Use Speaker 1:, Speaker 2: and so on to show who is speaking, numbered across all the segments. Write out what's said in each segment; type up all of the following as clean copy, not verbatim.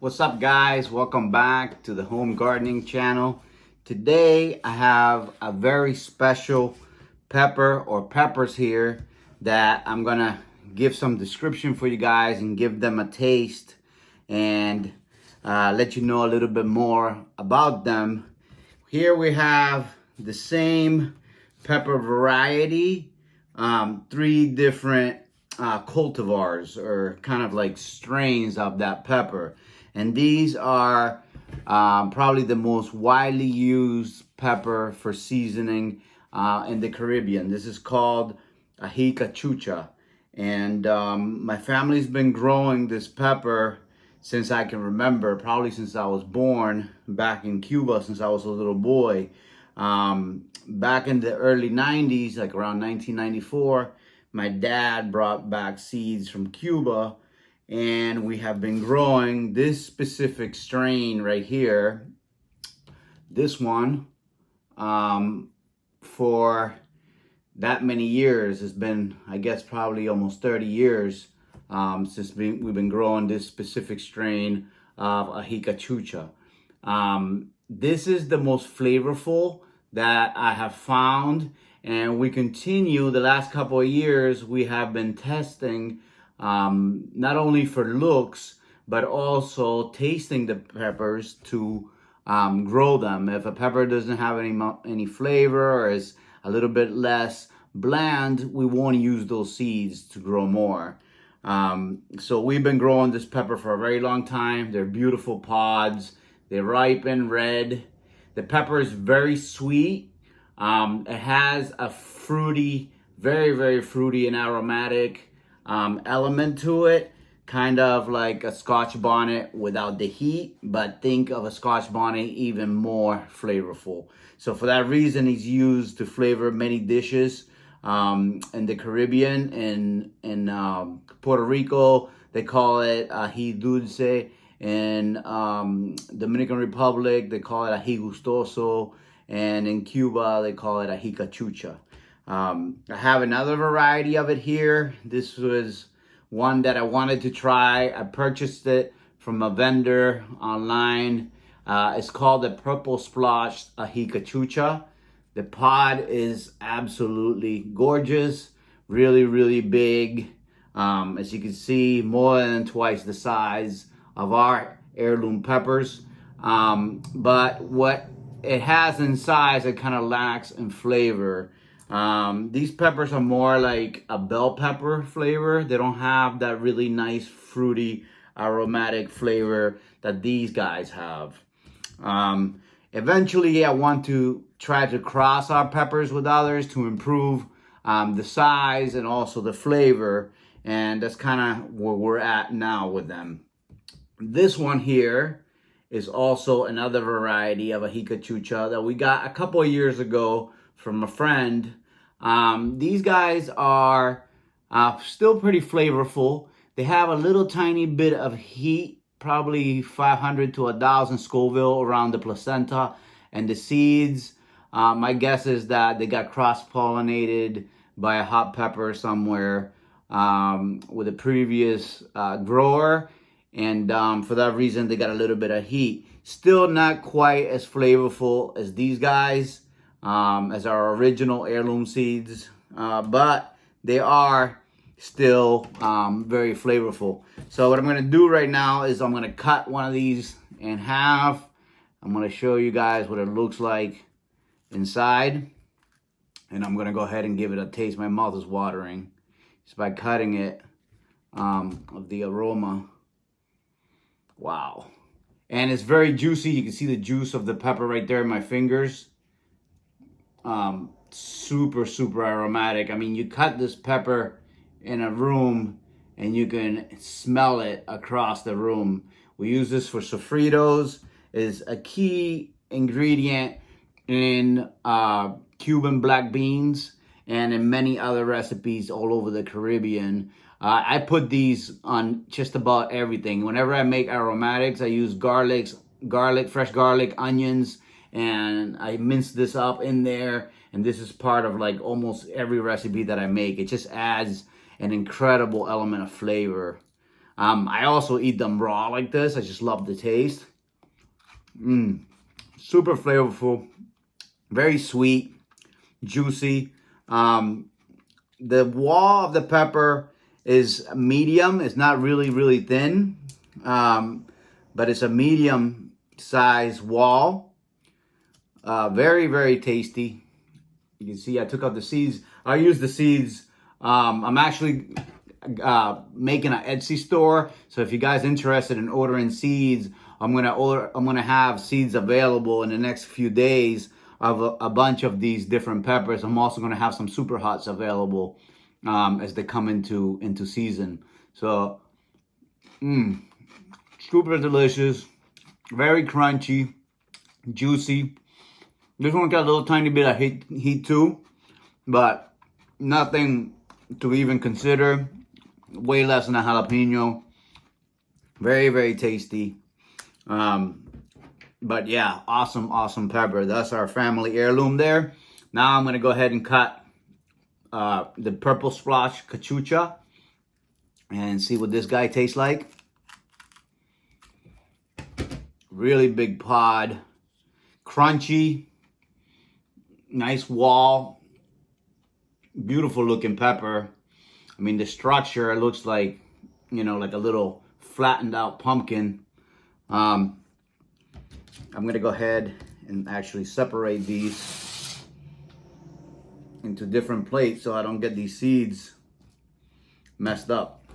Speaker 1: What's up, guys? Welcome back to the home gardening channel. Today I have a very special pepper or peppers here that I'm gonna give some description for you guys and give them a taste and let you know a little bit more about them. Here we have the same pepper variety, three different cultivars or kind of like strains of that pepper. And these are probably the most widely used pepper for seasoning in the Caribbean. This is called Aji Cachucha. And my family's been growing this pepper since I can remember, probably since I was born back in Cuba, since I was a little boy. Back in the early 90s, like around 1994, my dad brought back seeds from Cuba, and we have been growing this specific strain right here, this one, for that many years. It's been, I guess, probably almost 30 years since we've been growing this specific strain of Aji Cachucha. This is the most flavorful that I have found, and we continue. The last couple of years we have been testing not only for looks but also tasting the peppers to grow them. If a pepper doesn't have any flavor or is a little bit less bland, we won't use those seeds to grow more. So we've been growing this pepper for a very long time. They're beautiful pods. They ripen red. The pepper is very sweet. It has a fruity, very fruity and aromatic element to it. Kind of like a Scotch bonnet without the heat, but think of a Scotch bonnet even more flavorful. So for that reason, it's used to flavor many dishes in the Caribbean. In Puerto Rico, they call it ají dulce. In Dominican Republic, they call it ají gustoso. And in Cuba, they call it ají cachucha. I have another variety of it here. This was one that I wanted to try. I purchased it from a vendor online. It's called the Purple Splotch Aji Cachucha. The pod is absolutely gorgeous, really big. As you can see, more than twice the size of our heirloom peppers. But what it has in size, it kind of lacks in flavor. These peppers are more like a bell pepper flavor. They don't have that really nice fruity aromatic flavor that these guys have. Eventually I want to try to cross our peppers with others to improve the size and also the flavor, and that's kind of where we're at now with them. This one here is also another variety of Aji Cachucha that we got a couple of years ago from a friend. These guys are still pretty flavorful. They have a little tiny bit of heat, probably 500 to 1,000 Scoville around the placenta and the seeds. My guess is that they got cross-pollinated by a hot pepper somewhere with a previous grower. And for that reason, they got a little bit of heat. Still not quite as flavorful as these guys, as our original heirloom seeds, but they are still very flavorful. So what I'm going to do right now is I'm going to cut one of these in half. I'm going to show you guys what it looks like inside, and I'm going to go ahead and give it a taste. My mouth is watering just by cutting it, of the aroma. Wow. And it's very juicy. You can see the juice of the pepper right there in my fingers. Super aromatic. I mean, you cut this pepper in a room and you can smell it across the room. We use this for sofritos. It's a key ingredient in Cuban black beans and in many other recipes all over the Caribbean. I put these on just about everything. Whenever I make aromatics, I use garlic, fresh garlic, onions, and I mince this up in there. And this is part of like almost every recipe that I make. It just adds an incredible element of flavor. I also eat them raw like this. I just love the taste. Super flavorful, very sweet, juicy. The wall of the pepper is medium. It's not really thin, but it's a medium size wall. Very tasty. You can see I took out the seeds. I use the seeds. I'm actually making an Etsy store. So if you guys are interested in ordering seeds, I'm gonna have seeds available in the next few days of a bunch of these different peppers. I'm also gonna have some super hots available as they come into season. So super delicious, very crunchy, juicy. This one got a little tiny bit of heat too, but nothing to even consider. Way less than a jalapeno. Very tasty. But yeah, awesome pepper. That's our family heirloom there. Now I'm gonna go ahead and cut the purple splotch cachucha and see what this guy tastes like. Really big pod, crunchy, nice wall, beautiful looking pepper. I mean, the structure looks like, like a little flattened out pumpkin. I'm gonna go ahead and actually separate these into different plates so I don't get these seeds messed up.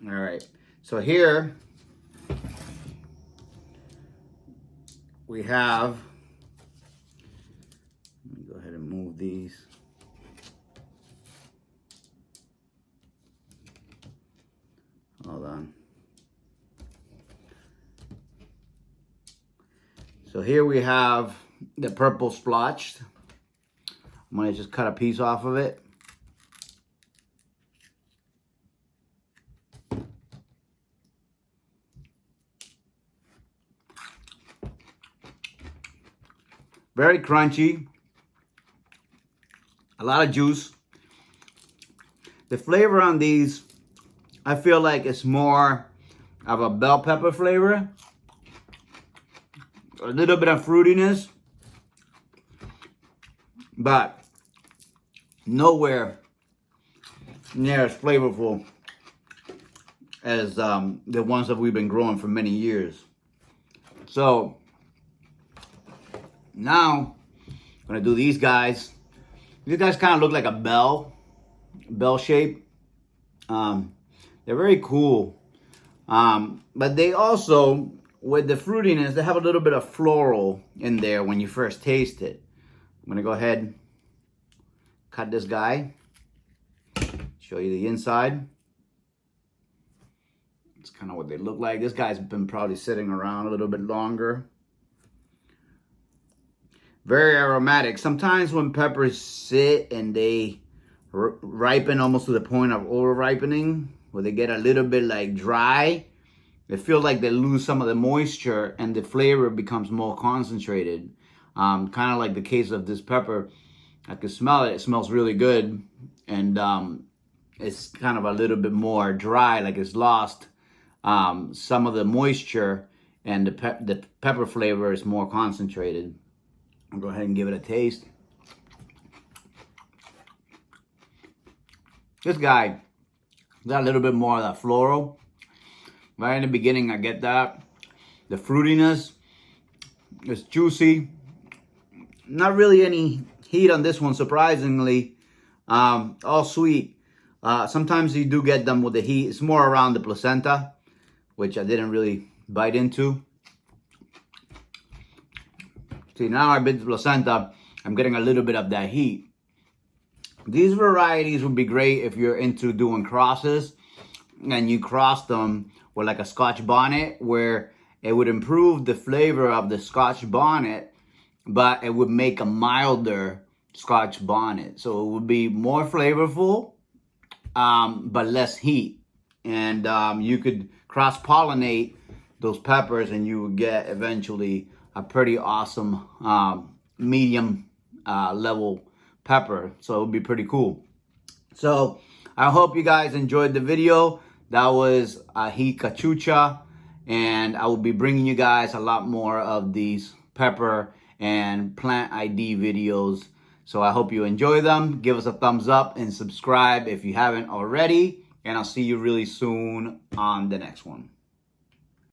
Speaker 1: All right, so here we have, let me go ahead and move these. Hold on. So here we have the purple splotched. I'm gonna just cut a piece off of it. Very crunchy, a lot of juice. The flavor on these, I feel like it's more of a bell pepper flavor. A little bit of fruitiness, but nowhere near as flavorful as the ones that we've been growing for many years. So now I'm gonna do these guys. These guys kind of look like a bell shape. They're very cool, but they also, with the fruitiness, they have a little bit of floral in there when you first taste it. I'm gonna go ahead and cut this guy, show you the inside. It's kind of what they look like. This guy's been probably sitting around a little bit longer. Very aromatic. Sometimes when peppers sit and they ripen almost to the point of over ripening, where they get a little bit like dry, it feels like they lose some of the moisture and the flavor becomes more concentrated. Kind of like the case of this pepper. I can smell it. It smells really good. And it's kind of a little bit more dry, like it's lost some of the moisture, and the pepper flavor is more concentrated. I'll go ahead and give it a taste. This guy got a little bit more of that floral. Right in the beginning, I get that. The fruitiness is juicy. Not really any heat on this one, surprisingly. All sweet. Sometimes you do get them with the heat. It's more around the placenta, which I didn't really bite into. See, now I bit the placenta, I'm getting a little bit of that heat. These varieties would be great if you're into doing crosses and you cross them with like a Scotch bonnet, where it would improve the flavor of the Scotch bonnet, but it would make a milder Scotch bonnet. So it would be more flavorful, but less heat. And you could cross-pollinate those peppers and you would get eventually a pretty awesome medium level pepper. So it would be pretty cool. So I hope you guys enjoyed the video. That was Aji Cachucha, and I will be bringing you guys a lot more of these pepper and plant ID videos. So I hope you enjoy them. Give us a thumbs up and subscribe if you haven't already. And I'll see you really soon on the next one.